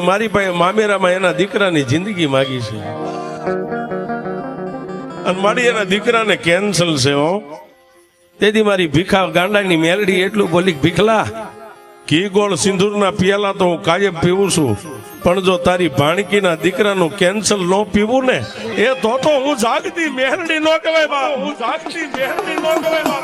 મારી પાસે મામેરામાં એના દીકરાની જિંદગી માગી છે અને મારી એના દીકરાને કેન્સલ છે હો. તેથી મારી ભીખા ગાંડાની મેલડી એટલું બોલી, ભીખલા ઘી ગોળ સિંદૂરના પિયાલા તો હું કાયમ પીવું છું, પણ જો તારી ભાણકીના દીકરાનું કેન્સલ ન પીવું ને એ તો હું જાગતી મેલડી ન કહેવાય બા. હું જાગતી મેલડી ન કહેવાય બા.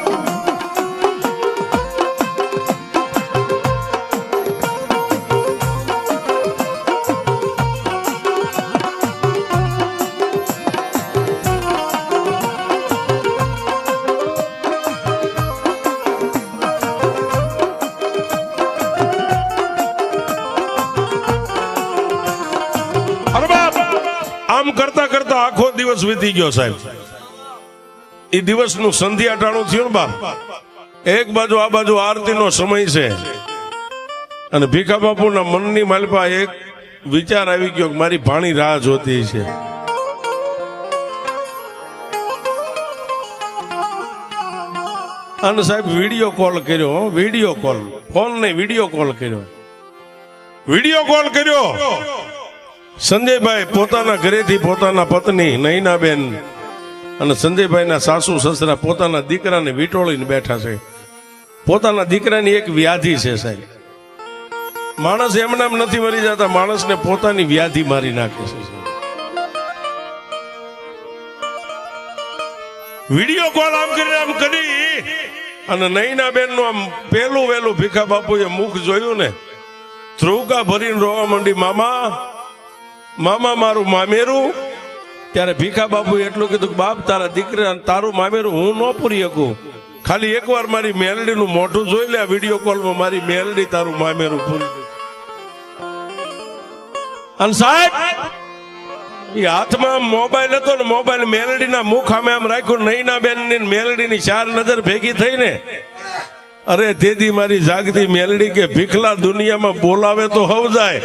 આમ કરતા કરતા આખો દિવસ વીતી ગયો સાહેબ. એ દિવસનું સંધ્યા ટાણું થયું ને બાપ. એક બાજુ આ બાજુ આરતીનો સમય છે અને ભીખા બાપુના મનની માલપા એક વિચાર આવી ગયો કે મારી ભાણી રાહ જોતી છે. અને સાહેબ વિડીયો કોલ કર્યો, વિડીયો કોલ, ફોન નહીં વિડીયો કોલ કર્યો. વિડીયો કોલ કર્યો સંજયભાઈ પોતાના ઘરેથી પોતાના પત્ની નૈનાબેન અને સંજયભાઈના સાસુ સસરા પોતાના દીકરાને વીંટોળીને બેઠા છે. પોતાના દીકરાની એક વ્યાધિ છે સાહેબ. માણસ એમનામ નથી મરી જતા, માણસને પોતાની વ્યાધિ મારી નાખે છે. વિડીયો કોલ આમ કરી અને નૈનાબેન નું આમ પેલું વેલું ભીખા બાપુએ મુખ જોયું ને, ધ્રુવકા ભરીને રોવા માંડી, મામા મામા મારું મામેરું. ત્યારે ભીખા બાપુ એટલું કીધું કે બાપ તારા દીકરા તારું મામેરું હું ન પૂરી શકું, ખાલી એકવાર મારી મેલડીનું મોઢું જોઈ લે વિડીયો કોલમાં, મારી મેલડી તારું મામેરું પૂરી. અને સાહેબ એ હાથમાં મોબાઈલ હતો ને, મોબાઈલ મેલડીના મુખ સામે આમ રાખ્યું. નૈનાબેન ની મેલડીની ચાર નજર ભેગી થઈ ને, અરે તેથી મારી જાગતી મેલડી કે ભીખલા દુનિયામાં બોલાવે તો હવ જાય,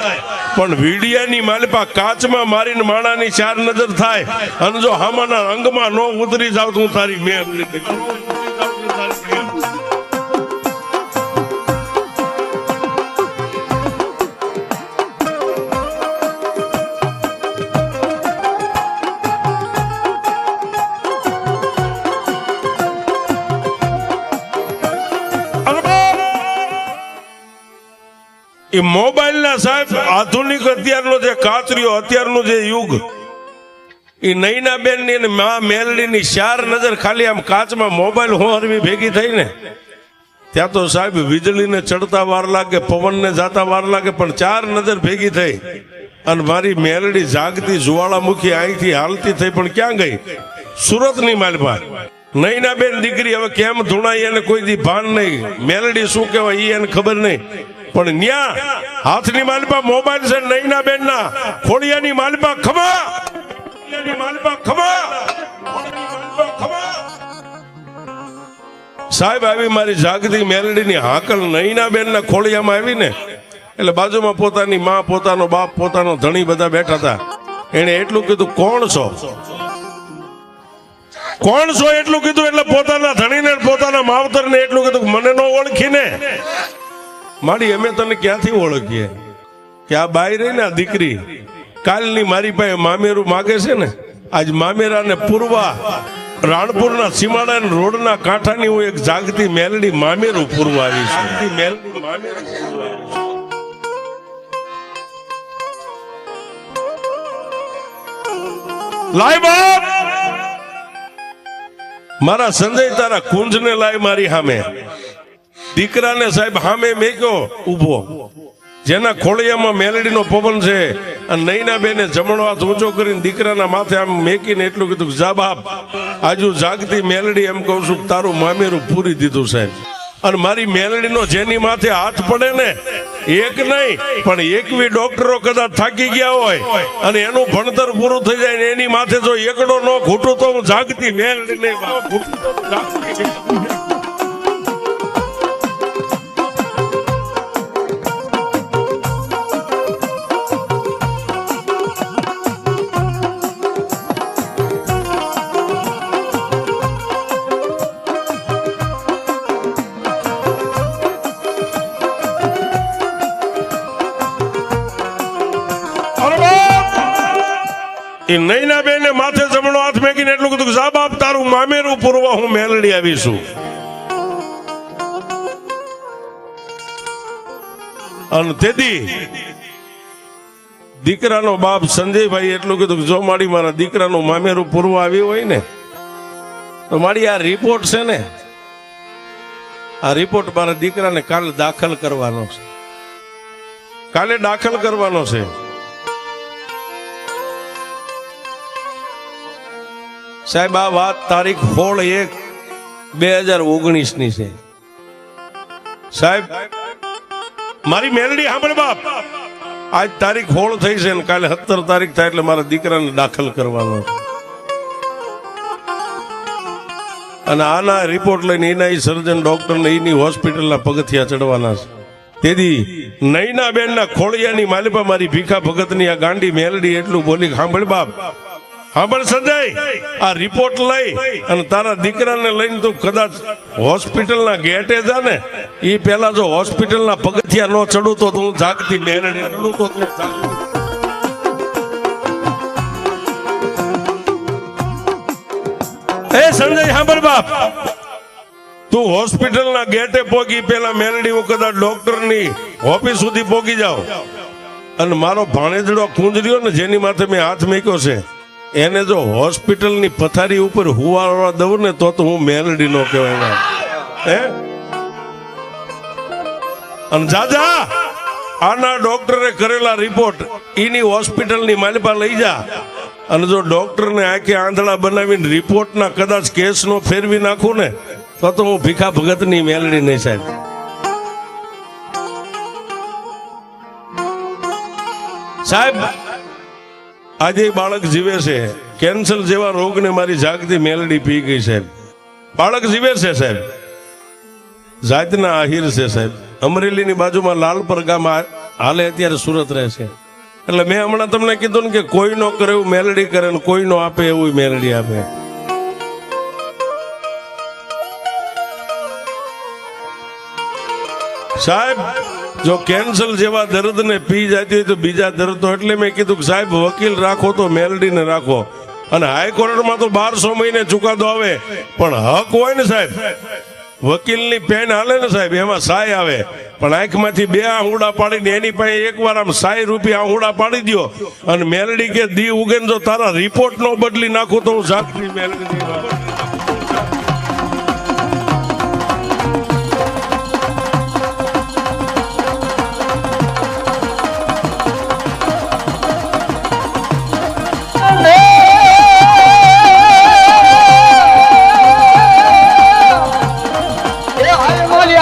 પણ વીડિયાની માલપા કાચમાં મારીને માણાની ચાર નજર થાય અને જો હામાના અંગમાં નો ઉતરી જાવ તું તારી મેલડી. એ મોબાઈલ ના સાહેબ આધુનિક અત્યારનો જે કાતરીઓ અત્યારનું જે યુગ, એ નૈનાબેન ની અને મા મેલડી ની ચાર નજર ખાલી આમ કાચમાં મોબાઈલ હોરવી ભેગી થઈ ને, ત્યાં તો સાહેબ વીજળીને ચડતા વાર લાગે, પવનને જાતા વાર લાગે, પણ ચાર નજર ભેગી થઈ અને મારી મેલડી જાગતી જ્વાળામુખી અહીંથી હાલતી થઈ, પણ ક્યાં ગઈ? સુરતની માલપા. નૈનાબેન દીકરી હવે કેમ ધૂણાઈ એને કોઈ દી ભાન નહીં, મેલડી શું કહેવાય એને ખબર નહીં, પણ ન્યા હાથની માલપા મોબાઈલ છે. નૈનાબેન ના ખોડિયાની માલપા ખમા, સાહેબ આવી મારી જાગતી મેલડીની હાકલ નૈનાબેન ના ખોડિયામાં આવી ને, એટલે બાજુમાં પોતાની માં, પોતાનો બાપ, પોતાનો ધણી બધા બેઠા હતા. એને એટલું કીધું કોણ છો, કોણ છો એટલું કીધું. એટલે પોતાના ધણીને પોતાના માવતરને એટલું કીધું મને ન ઓળખીને મારી અમે તને ક્યાંથી ઓળખીએ કે આ બાઈ રહી ને આ દીકરી કાલની મારી પાસે મામેરું માગે છે ને, આજ મામેરાને પૂરવા રાણપુરના સીમાડા રોડના કાંઠાની હું એક જાગતી મેલડી મામેરું પૂરવા આવી છું. મેલડી મામેરું લાય બાપ, મારા સંજય તારા કુંજને લાય મારી સામે. દીકરાને સાહેબ સામે મેક્યો ઉભો, જેના ખોળિયામાં મેલડીનો પવન છે, અને નૈનાબેને જમણો હાથ ઊંચો કરીને દીકરાના માથે આમ મેકીને એટલું કીધું જા બાપ, આજુ જાગતી મેલડી એમ કહું છું તારું મામેરું પૂરી દીધું સાહેબ. અને મારી મેલડીનો જેની માથે હાથ પડે ને, એક નહીં પણ એકવી ડોક્ટરો કદાચ થાકી ગયા હોય અને એનું ભણતર પૂરું થઈ જાય ને એની માથે જો એકડો ન ઘૂંટું તો હું જાગતી મેલડીને એ નૈના બેન ને માથે જમણો હાથ મેકીને એટલું કીધું કે જા બાપ તારું મામેરું પૂરવા હું મેલડી આવીશું. અને તેથી દીકરાનો બાપ સંજયભાઈ એટલું કીધું કે જો મારી મારા દીકરાનું મામેરું પૂરવા આવ્યું હોય ને તો મારી આ રિપોર્ટ છે ને, આ રિપોર્ટ મારા દીકરાને કાલે દાખલ કરવાનો છે, કાલે દાખલ કરવાનો છે. સાહેબ આ વાત તારીખ 16/1/2019 ની છે. સાહેબ મારી મેલડી સાંભળ બાપ, આજ તારીખ 16 થઈ છે ને કાલે 17 તારીખ થાય એટલે મારા દીકરાને દાખલ કરવાનો છે. અને આના રિપોર્ટ લઈને એના સર્જન ડોક્ટર ને એની હોસ્પિટલના પગથિયા ચડવાના છે. તેથી નૈના બેન ના ખોળિયાની માલિપા મારી ભીખા ભગતની આ ગાંડી મેલડી એટલું બોલી સાંભળ બાપ, સાંભળ સંજય, આ રિપોર્ટ લઈ અને તારા દીકરાને લઈને તું કદાચ હોસ્પિટલના ગેટે જા ને, એ પેલા જો હોસ્પિટલના પગથિયા નો ચડું તો હું જાગતી મેલડી ચડું તો તું જાગતી. એ સંજય સાંભળ બાપ, તું હોસ્પિટલના ગેટે પોગી પેલા મેલડી હું કદાચ ડોક્ટરની ઓફિસ સુધી પોગી જાવ અને મારો ભાણેજડો કુંજર્યો ને જેની માથે મેં હાથ મૂક્યો છે એને જો હોસ્પિટલની પથારી ઉપર હુવાડવા દઉં ને તો હું મેલડી નો કહેવાય. હે અને જાજા આના ડોક્ટરે કરેલા રિપોર્ટ એની હોસ્પિટલની માલિપા લઈ જા અને જો ડોક્ટરને આંખે આંધળા બનાવીને રિપોર્ટના કદાચ કેસનો ફેરવી નાખું ને તો હું ભીખા ભગતની મેલડી નહીં સાહેબ. સાહેબ આજે બાળક જીવે છે, કેન્સર જેવા રોગને મારી જાગતી મેલડી પી ગઈ સાહેબ. બાળક જીવે છે સાહેબ, જાતના આહિર છે સાહેબ. અમરેલીની બાજુમાં લાલપર ગામ હાલે અત્યારે સુરત રહે છે. એટલે મેં હમણાં તમને કીધું ને કે કોઈ નો કરે એવું મેલડી કરે ને કોઈ નો આપે એવું મેલડી આપે. સાહેબ જો કેન્સર જેવા દર્દ ને પી જતી હોય તો બીજા દર્દ તો એટલે મેં કીધું કે સાહેબ વકીલ રાખો તો મેલડીને રાખો. અને હાઈકોર્ટમાં તો 1200 મહિને ચુકાદો આવે પણ હક હોય ને સાહેબ, વકીલની પેન હાલે ને સાહેબ એમાં સાય આવે. પણ આંખમાંથી 2 આહુડા પાડીને એની પાસે એકવાર આમ 100 રૂપિયા આહુડા પાડી દો અને મેલડી કે દી ઉગે જો તારા રિપોર્ટ નો બદલી નાખું તો હું જાગતી મેલડી.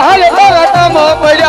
હાલ પડ્યા